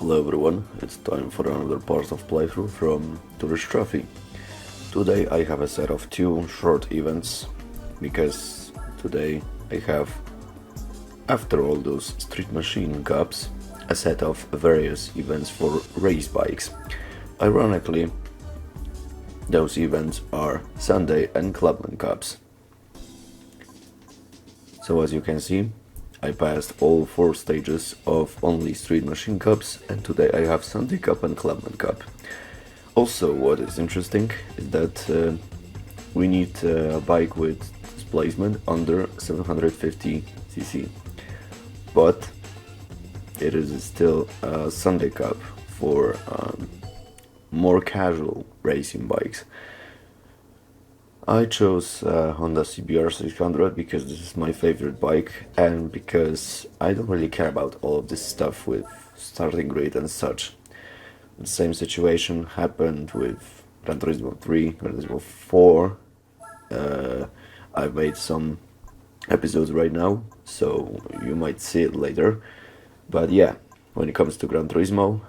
Hello everyone, it's time for another part of playthrough from Tourist Trophy. Today I have a set of two short events, because today I have, after all those Street Machine Cups, a set of various events for race bikes. Ironically, those events are Sunday and Clubman Cups. So as you can see, I passed all 4 stages of only Street Machine Cups, and today I have Sunday Cup and Clubman Cup. Also, what is interesting is that we need a bike with displacement under 750cc, but it is still a Sunday Cup for more casual racing bikes. I chose Honda CBR 600 because this is my favorite bike, and because I don't really care about all of this stuff with starting grid and such. The same situation happened with Gran Turismo 3, Gran Turismo 4. I've made some episodes right now, so you might see it later. But yeah, when it comes to Gran Turismo,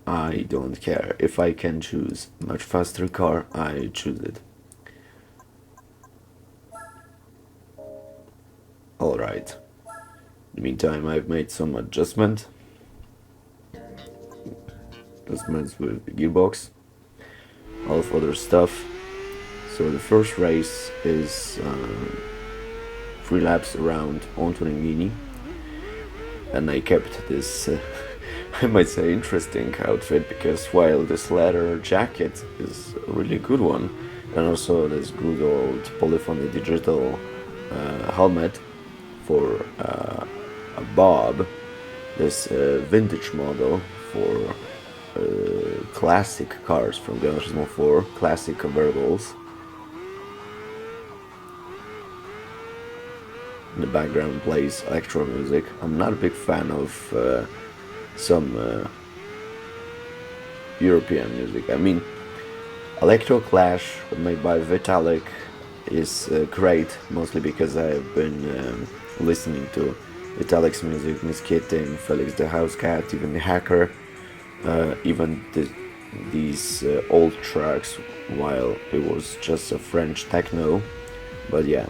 I don't care. If I can choose a much faster car, I choose it. Alright. In the meantime, I've made some adjustments with the gearbox, all of other stuff. So the first race is 3 laps around Antonin, and I kept this I might say interesting outfit, because while this leather jacket is a really good one, and also this good old polyphony digital helmet for a bob, this vintage model for classic cars from Gran Turismo 4, classic convertibles. In the background plays electro music. I'm not a big fan of some European music. I mean, Electro Clash made by Vitalik is great, mostly because I've been listening to Vitalik's music, Miss Kitten, Felix the House Cat, even the Hacker, even these old tracks, while it was just a French techno. But yeah,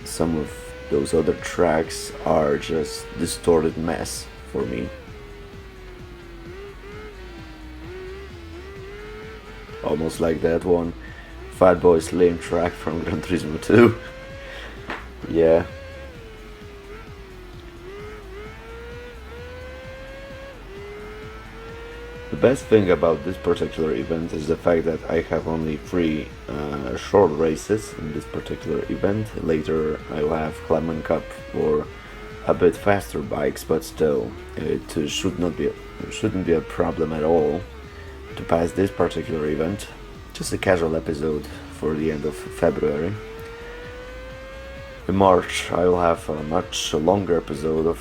some of those other tracks are just distorted mess for me. Almost like that one Fatboy Slim track from Gran Turismo 2. Yeah. The best thing about this particular event is the fact that I have only 3 short races in this particular event. Later I will have Clubman Cup for a bit faster bikes, but still it shouldn't be a problem at all to pass this particular event. Just a casual episode for the end of February. In March I will have a much longer episode of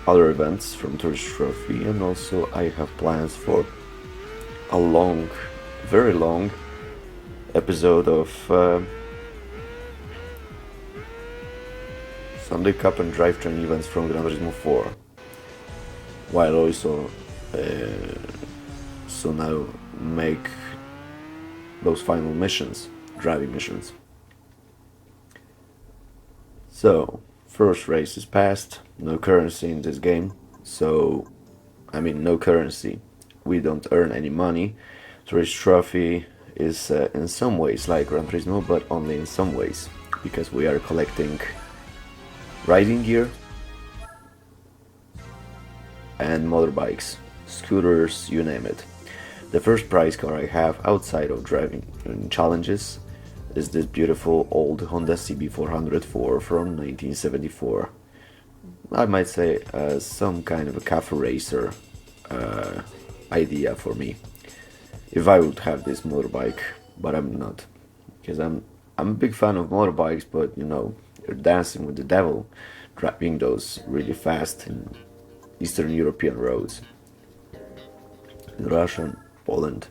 other events from Tourist Trophy, and also I have plans for a long, very long episode of Sunday Cup and drivetrain events from Gran Turismo 4, while also so now make those final missions, driving missions. So, first race is passed, no currency in this game, so, I mean no currency, we don't earn any money. Tourist Trophy is in some ways like Gran Turismo, but only in some ways, because we are collecting riding gear and motorbikes, scooters, you name it. The first prize car I have outside of driving challenges is this beautiful old Honda CB404 from 1974. I might say some kind of a cafe racer idea for me, if I would have this motorbike, but I'm not, because I'm a big fan of motorbikes, but you know, you're dancing with the devil driving those really fast in Eastern European roads, in Russia, and Poland,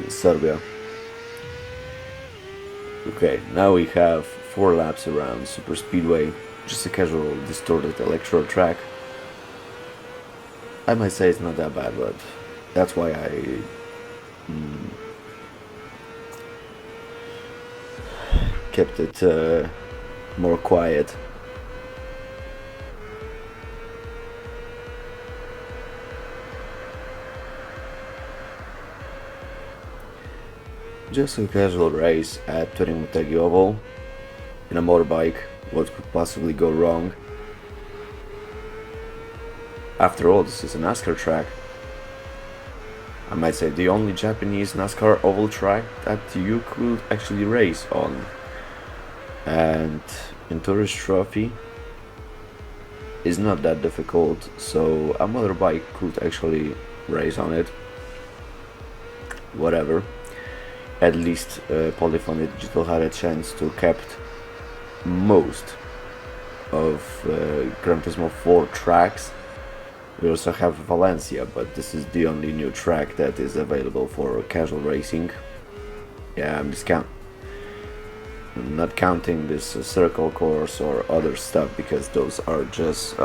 in Serbia. Okay, now we have 4 laps around Super Speedway, just a casual distorted electro track. I might say it's not that bad, but that's why I kept it more quiet. Just a casual race at Turing Oval in a motorbike. What could possibly go wrong? After all, this is a NASCAR track. I might say the only Japanese NASCAR oval track that you could actually race on. And in Tourist Trophy is not that difficult, so a motorbike could actually race on it. Whatever. At least Polyphony Digital had a chance to kept most of Gran Turismo 4 tracks. We also have Valencia, but this is the only new track that is available for casual racing. Yeah, I'm not counting this circle course or other stuff, because those are just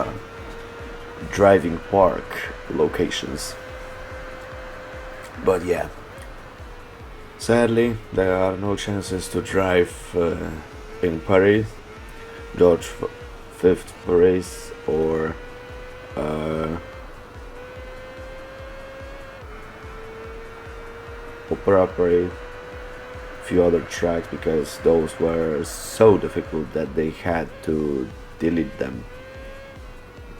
driving park locations. But yeah, sadly there are no chances to drive in Paris, George V Paris, or Opera Paris, a few other tracks, because those were so difficult that they had to delete them.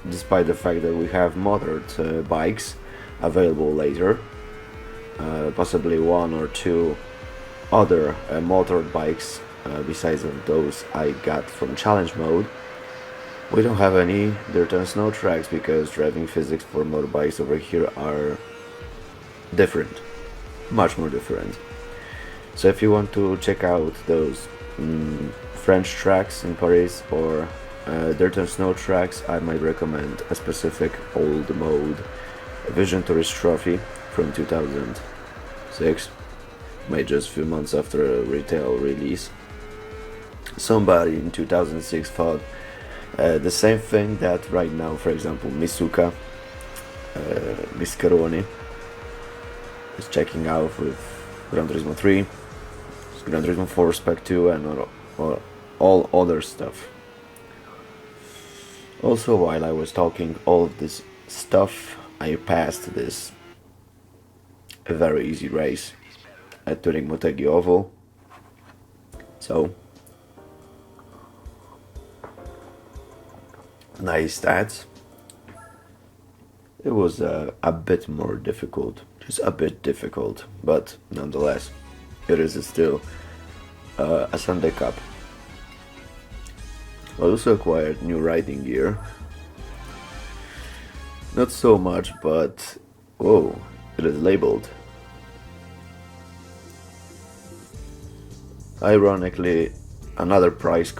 Despite the fact that we have motored bikes available later, possibly one or two other motored bikes besides of those I got from challenge mode. We don't have any dirt and snow tracks because driving physics for motorbikes over here are different, much more different. So if you want to check out those French tracks in Paris or dirt and snow tracks, I might recommend a specific old mode, Vision Tourist Trophy from 2006, made just a few months after a retail release. Somebody in 2006 thought the same thing that right now, for example, Misuka Biscaroni is checking out with Gran Turismo 3, Gran Turismo 4 Spec 2, and all other stuff. Also, while I was talking all of this stuff, I passed this a very easy race at Turing Motegi Oval. So, nice stats. It was a bit more difficult, just a bit difficult, but nonetheless, it is still a Sunday Cup. I also acquired new riding gear. Not so much, but whoa, it is labeled. Ironically, another prize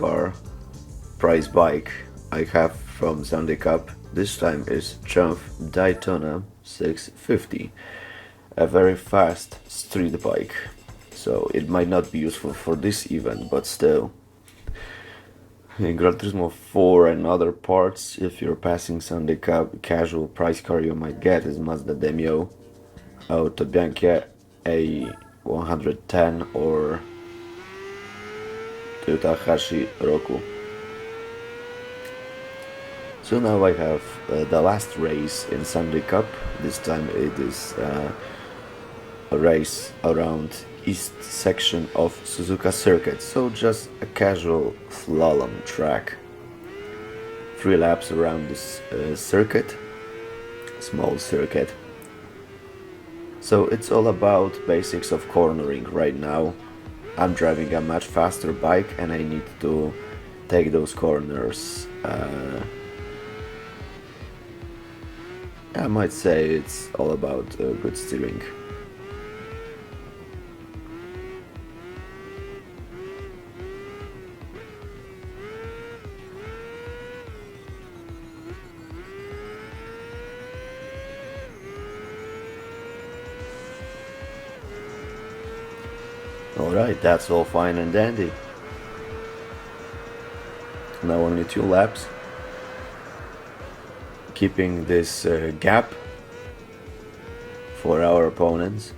bike I have from Sunday Cup. This time is Triumph Daytona 650, a very fast street bike. So it might not be useful for this event, but still. In Gran Turismo 4 and other parts, if you're passing Sunday Cup, casual prize car you might get is Mazda Demio, Auto Bianchi A110 or Toyota Hashi Roku. So now I have the last race in Sunday Cup. This time it is a race around east section of Suzuka Circuit, so just a casual slalom track. 3 laps around this circuit, small circuit. So it's all about basics of cornering right now. I'm driving a much faster bike and I need to take those corners. I might say it's all about good steering. Alright, that's all fine and dandy. Now only 2 laps. Keeping this gap for our opponents.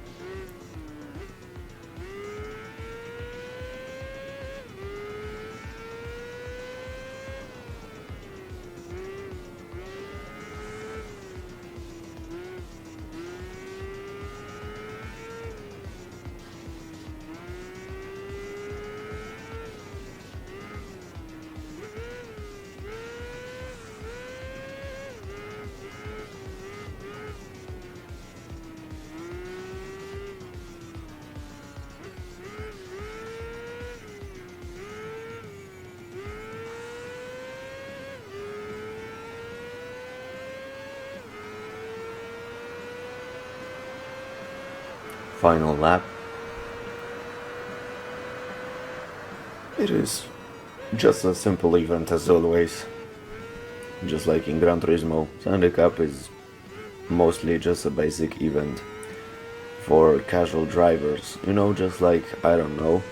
Final lap. It is just a simple event as always. Just like in Gran Turismo, Sunday Cup is mostly just a basic event for casual drivers. You know, just like, I don't know,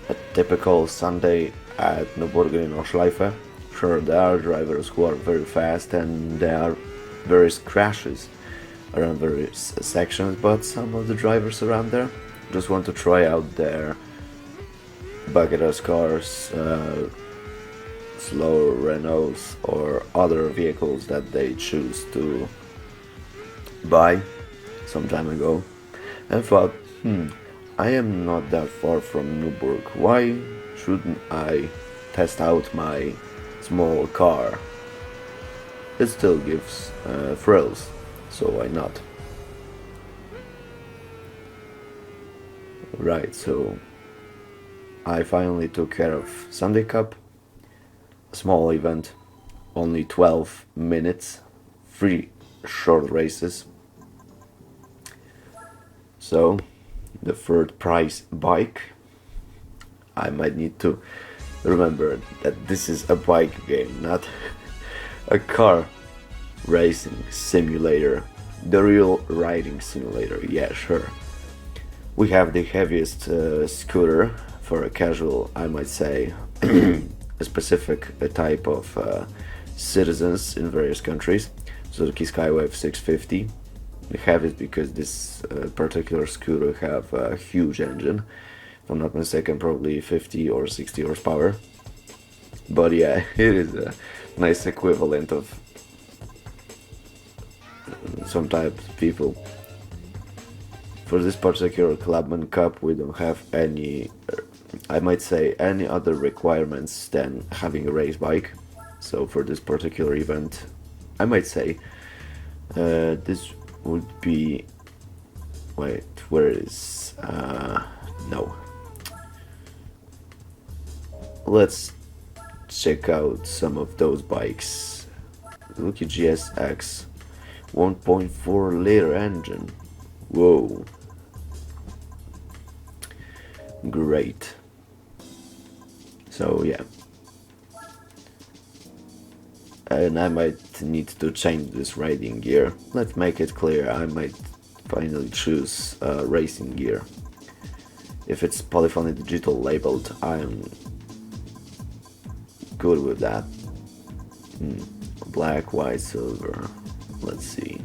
a typical Sunday at Nürburgring. Sure, there are drivers who are very fast and there are various crashes around various sections, but some of the drivers around there just want to try out their bucket cars, slow Renaults or other vehicles that they choose to buy some time ago, and thought, I am not that far from Nürburg, why shouldn't I test out my small car? It still gives thrills, so why not? Right, so I finally took care of Sunday Cup, a small event, only 12 minutes, 3 short races. So, the third prize bike, I might need to remember that this is a bike game, not a car racing simulator, the real riding simulator, yeah, sure. We have the heaviest scooter for a casual, I might say, a specific type of citizens in various countries. Suzuki Skywave 650. The heaviest because this particular scooter have a huge engine. If I'm not mistaken, probably 50 or 60 horsepower. But yeah, it is a nice equivalent of some type of people. For this particular Clubman Cup, we don't have any, I might say, any other requirements than having a race bike. So for this particular event, I might say this would be, wait, where is, no. Let's check out some of those bikes. Look at GSX, 1.4 liter engine. Whoa. Great. So yeah. And I might need to change this riding gear. Let's make it clear, I might finally choose racing gear. If it's polyphony digital labeled, I'm good with that. Black, white, silver. Let's see.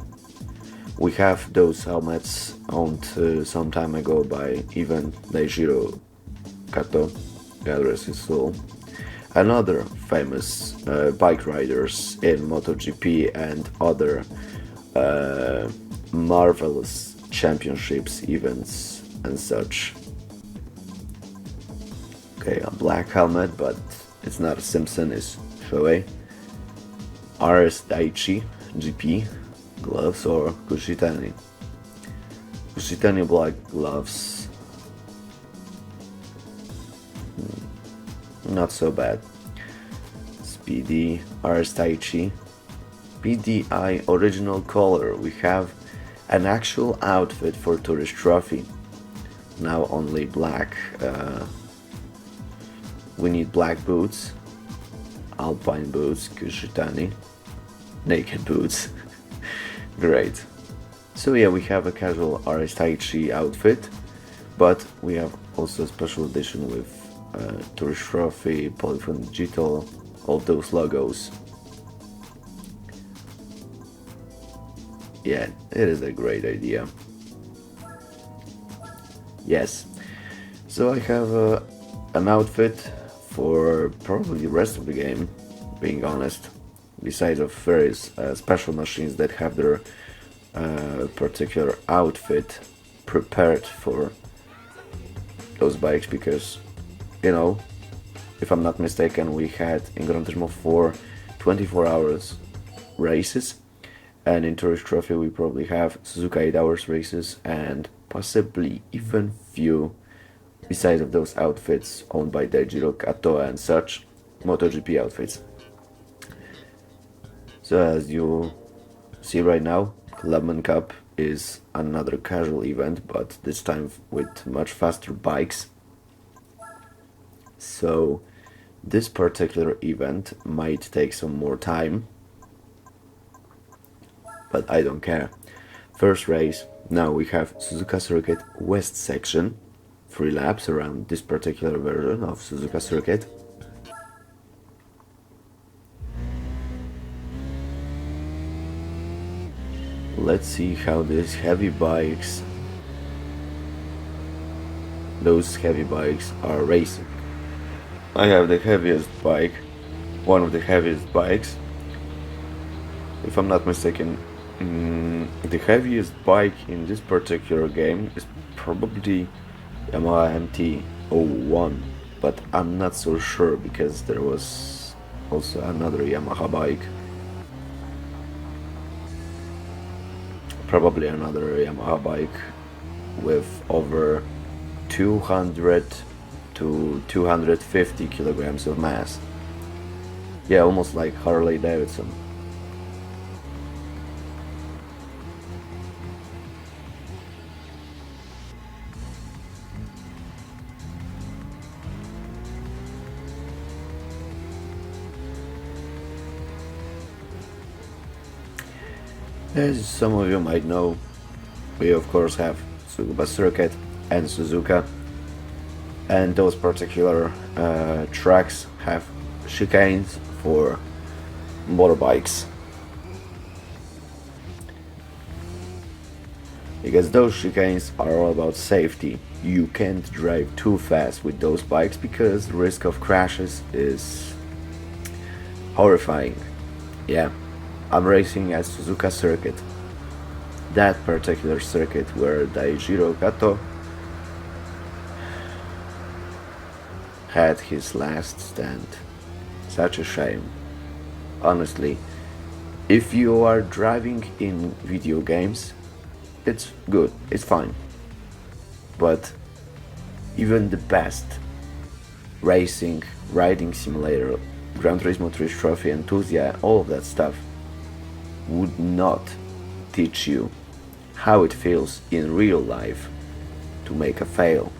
We have those helmets owned some time ago by even Daijiro Kato, God rest his soul, and other famous bike riders in MotoGP and other marvelous championships, events and such. Okay, a black helmet, but it's not a Simpson, it's Shoei. RS Daichi GP gloves or Kushitani. Kushitani black gloves. Not so bad. Speedy RS Taichi. PDI original color. We have an actual outfit for Tourist Trophy. Now only black. We need black boots. Alpine boots. Kushitani. Naked boots. Great. So yeah, we have a casual RS Taichi outfit, but we have also a special edition with Tourist Trophy, Polyphony Digital, all those logos. Yeah, it is a great idea. Yes. So I have an outfit for probably the rest of the game, being honest. Besides of various special machines that have their particular outfit prepared for those bikes, because, you know, if I'm not mistaken, we had in Gran Turismo 4 24 hours races, and in Tourist Trophy we probably have Suzuka 8 hours races, and possibly even few, besides of those outfits owned by Daijiro Kato and such, MotoGP outfits. So as you see right now, Clubman Cup is another casual event, but this time with much faster bikes. So this particular event might take some more time, but I don't care. First race, now we have Suzuka Circuit West section, 3 laps around this particular version of Suzuka Circuit. Let's see how those heavy bikes are racing. I have the heaviest bike, one of the heaviest bikes. If I'm not mistaken, the heaviest bike in this particular game is probably Yamaha MT-01, but I'm not so sure because there was also another Yamaha bike. Probably another Yamaha bike with over 200 to 250 kilograms of mass. Yeah, almost like Harley Davidson. As some of you might know, we of course have Tsukuba Circuit and Suzuka, and those particular tracks have chicanes for motorbikes. Because those chicanes are all about safety. You can't drive too fast with those bikes because the risk of crashes is horrifying. Yeah, I'm racing at Suzuka Circuit. That particular circuit where Daijiro Kato had his last stand. Such a shame. Honestly, if you are driving in video games, it's good, it's fine. But even the best racing, riding simulator, Gran Turismo 3 Trophy, Enthusiast, all of that stuff would not teach you how it feels in real life to make a fail.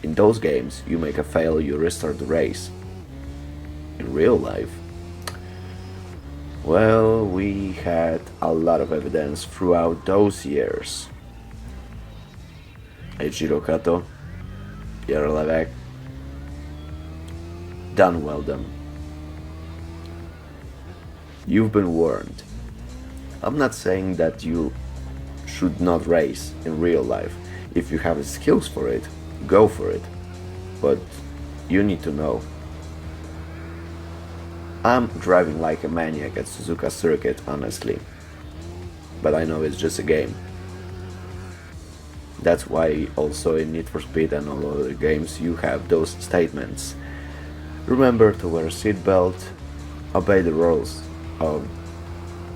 In those games, you make a fail, you restart the race. In real life, well, we had a lot of evidence throughout those years. Eiichiro Kato, Pierre Levesque, done well done. You've been warned. I'm not saying that you should not race in real life. If you have the skills for it, go for it. But you need to know. I'm driving like a maniac at Suzuka Circuit, honestly. But I know it's just a game. That's why also in Need for Speed and all other games you have those statements. Remember to wear a seatbelt, obey the rules of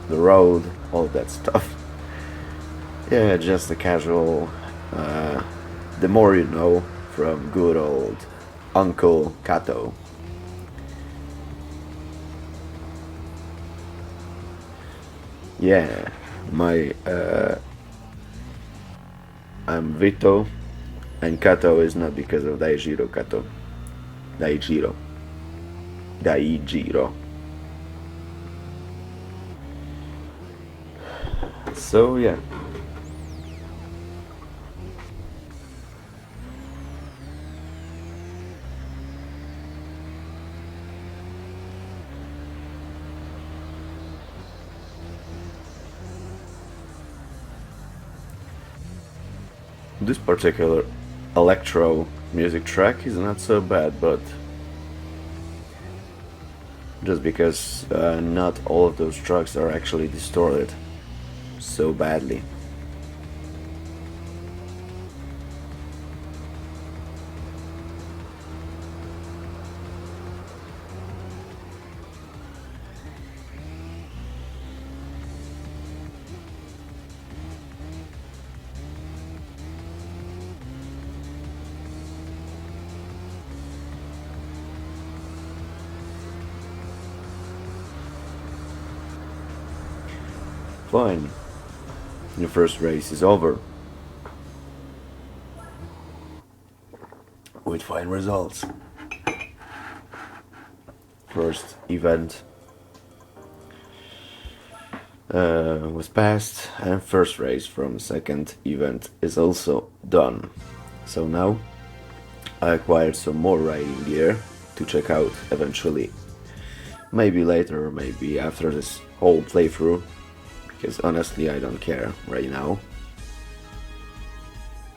the road, all that stuff. Yeah, just a casual, the more you know, from good old Uncle Kato. Yeah, I'm Vito, and Kato is not because of Daijiro Kato. Daijiro. Daijiro. So yeah. This particular electro music track is not so bad, but just because not all of those tracks are actually distorted so badly. Fine, the first race is over with fine results. First event was passed, and first race from second event is also done. So now I acquired some more riding gear to check out eventually. Maybe later, maybe after this whole playthrough, because honestly I don't care right now.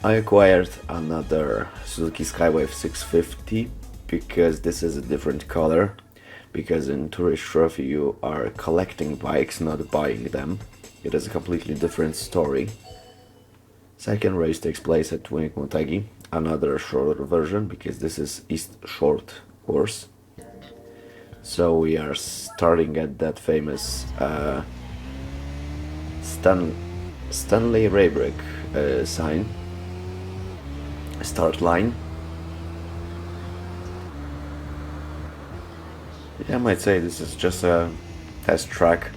I acquired another Suzuki Skywave 650 because this is a different color, because in Tourist Trophy you are collecting bikes, not buying them. It is a completely different story. Second race takes place at Twinik Motegi, another shorter version because this is East Short course. So we are starting at that famous Stanley Raybrick sign, start line. Yeah, I might say this is just a test track.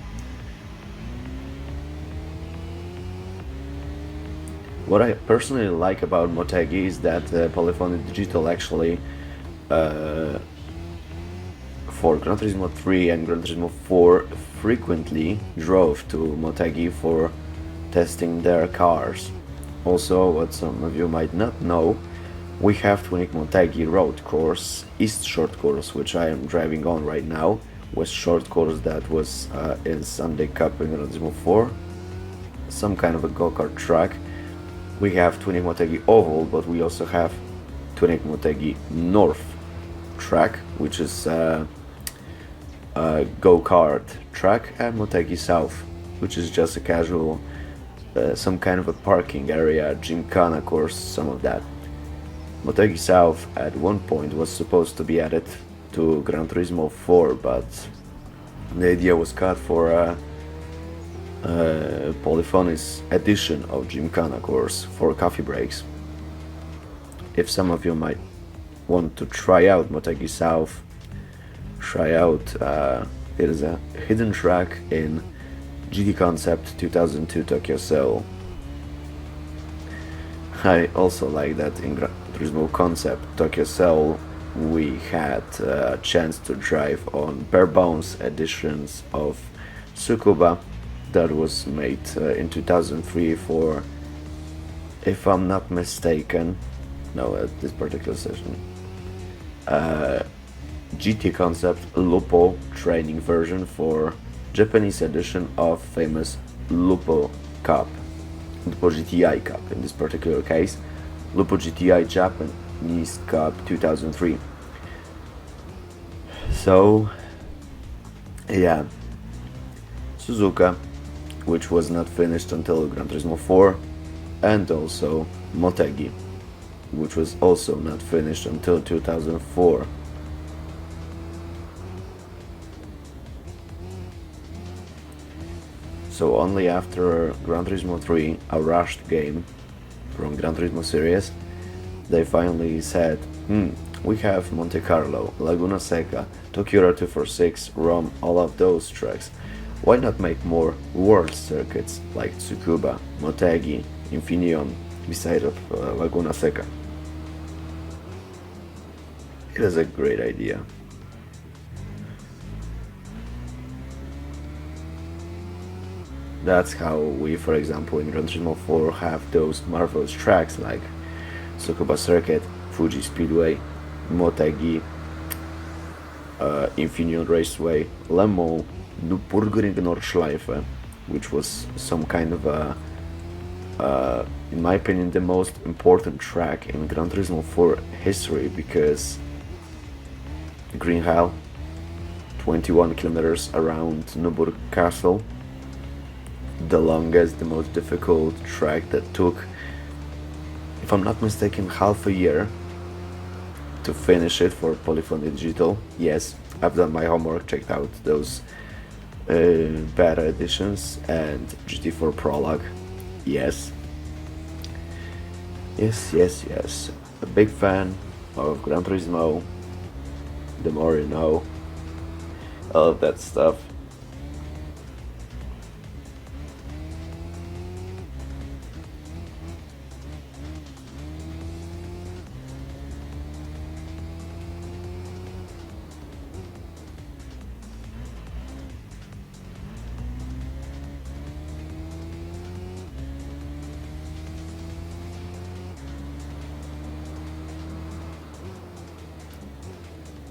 What I personally like about Motegi is that Polyphony Digital actually for Gran Turismo 3 and Gran Turismo 4 frequently drove to Motegi for testing their cars. Also, what some of you might not know, we have Twinik Motegi road course, East Short course, which I am driving on right now, West Short course that was in Sunday Cup in Gran Turismo 4, some kind of a go-kart track. We have Twinik Motegi Oval, but we also have Twinik Motegi North track, which is a go-kart track, and Motegi South, which is just a casual, some kind of a parking area, Gymkhana course, some of that. Motegi South at one point was supposed to be added to Gran Turismo 4, but the idea was cut for Polyphony's edition of Gymkhana course for coffee breaks. If some of you might want to try out Motegi South, try out, it is a hidden track in GT Concept 2002 Tokyo Seoul. I also like that in Gran Turismo Concept Tokyo Seoul we had a chance to drive on bare bones editions of Tsukuba that was made in 2003 for, if I'm not mistaken, no, at this particular session, GT Concept Lupo training version for Japanese edition of famous Lupo Cup, Lupo GTI Cup in this particular case, Lupo GTI Japanese Cup 2003. So, yeah, Suzuka, which was not finished until Gran Turismo 4, and also Motegi, which was also not finished until 2004. So only after Gran Turismo 3, a rushed game from Gran Turismo series, they finally said, we have Monte Carlo, Laguna Seca, Tokyo 246, Rome, all of those tracks. Why not make more world circuits like Tsukuba, Motegi, Infineon, beside of Laguna Seca? It is a great idea. That's how we, for example, in Gran Turismo 4 have those marvelous tracks like Tsukuba Circuit, Fuji Speedway, Motegi, Infineon Raceway, Le Mans, Nürburgring Nordschleife, which was some kind of a in my opinion, the most important track in Gran Turismo 4 history, because Green Hell, 21 kilometers around Nürburgring Castle, the longest, the most difficult track that took, if I'm not mistaken, half a year to finish it for Polyphony Digital. Yes, I've done my homework, checked out those beta editions and GT4 Prologue. Yes. Yes. A big fan of Gran Turismo. The more you know. All of that stuff.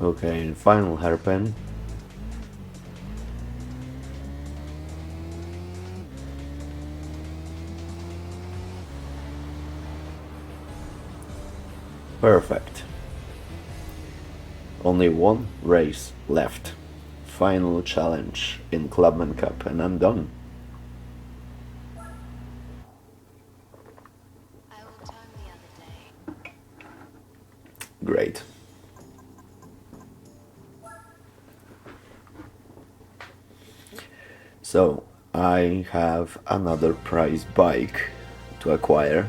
Okay, and final hairpin. Perfect. Only one race left. Final challenge in Clubman Cup, and I'm done. Great. So, I have another prize bike to acquire.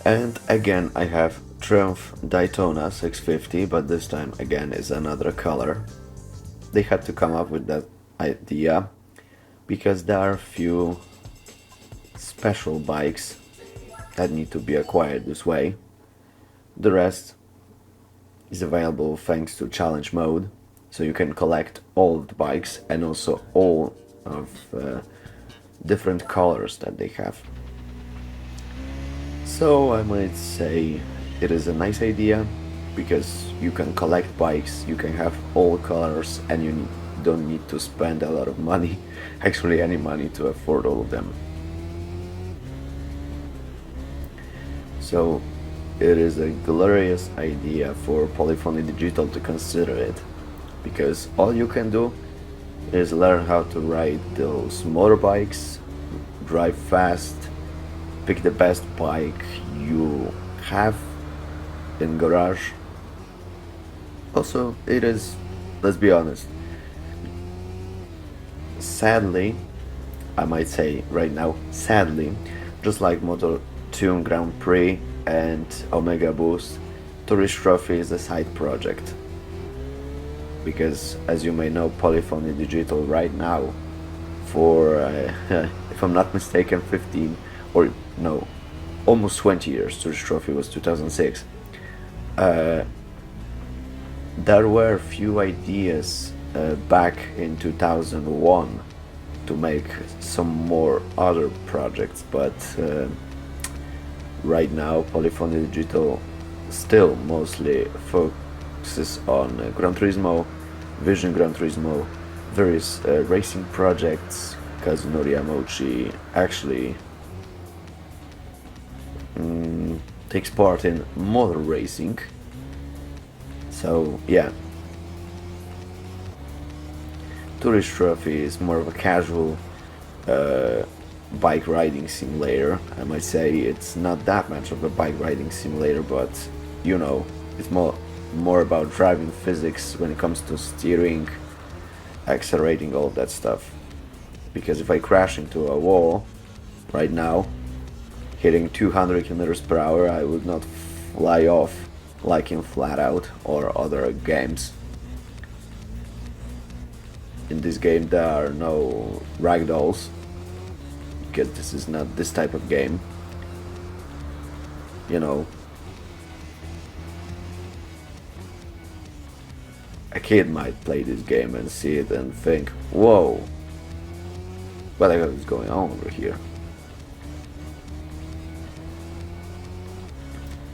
And again, I have Triumph Daytona 650, but this time again is another color. They had to come up with that idea because there are few special bikes that need to be acquired this way. The rest is available thanks to challenge mode, so you can collect all of the bikes and also all of different colors that they have. So I might say it is a nice idea because you can collect bikes, you can have all colors, and you don't need to spend a lot of money, actually any money, to afford all of them. So it is a glorious idea for Polyphony Digital to consider it, because all you can do is learn how to ride those motorbikes, drive fast, pick the best bike you have in garage. Also, it is, let's be honest, sadly, I might say right now, sadly, just like Motor 2 Grand Prix and Omega Boost, Tourist Trophy is a side project. Because, as you may know, Polyphony Digital right now, for, if I'm not mistaken, 15 or no, almost 20 years, Tourist Trophy was 2006. There were few ideas back in 2001 to make some more other projects, but right now Polyphony Digital still mostly focuses on Gran Turismo, Vision Gran Turismo, various racing projects. Kazunori Yamauchi actually takes part in motor racing. So yeah, Tourist Trophy is more of a casual bike riding simulator. I might say it's not that much of a bike riding simulator, but you know, it's more about driving physics when it comes to steering, accelerating, all that stuff. Because if I crash into a wall right now, hitting 200 kilometers per hour, I would not fly off like in Flat Out or other games. In this game there are no ragdolls, because this is not this type of game. You know, a kid might play this game and see it and think, whoa, what the hell is going on over here?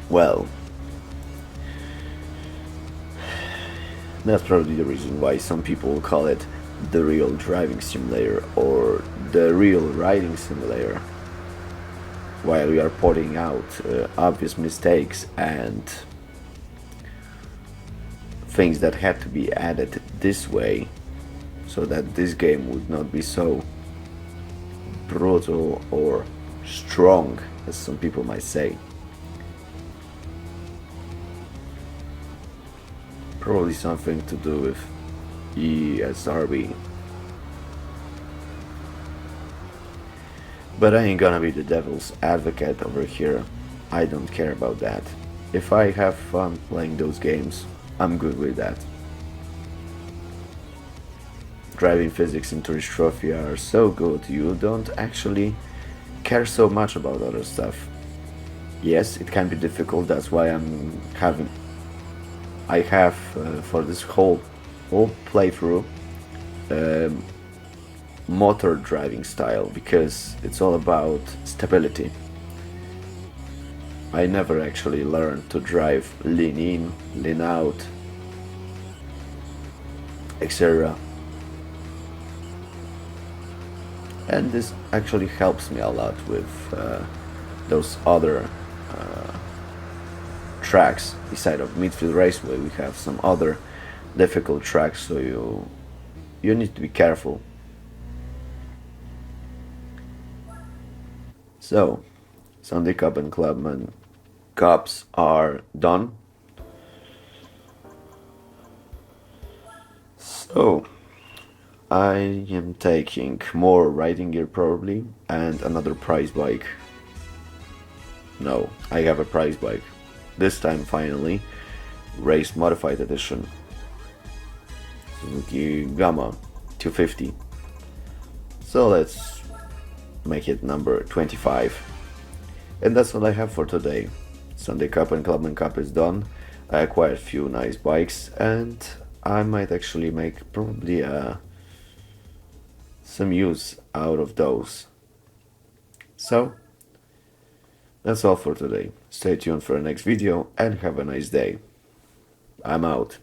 Well, that's probably the reason why some people call it the real driving simulator or the real riding simulator. while we are pointing out obvious mistakes and things that had to be added this way so that this game would not be so brutal or strong as some people might say. Probably something to do with ESRB. But I ain't gonna be the devil's advocate over here. I don't care about that. If I have fun playing those games, I'm good with that. Driving physics in Tourist Trophy are so good, you don't actually care so much about other stuff. Yes, it can be difficult, that's why I have for this whole playthrough motor driving style, because it's all about stability. I never actually learned to drive lean in, lean out, etc. And this actually helps me a lot with those other tracks. Beside of Midfield Raceway, we have some other difficult tracks, so you need to be careful. So, Sunday Cup and Clubman Cups are done. So, I am taking more riding gear probably, and another prize bike. No, I have a prize bike. This time finally, race modified edition. Suzuki Gamma 250. So let's make it number 25. And that's what I have for today. Sunday Cup and Clubman Cup is done. I acquired a few nice bikes, and I might actually make probably some use out of those. So, that's all for today. Stay tuned for the next video and have a nice day. I'm out.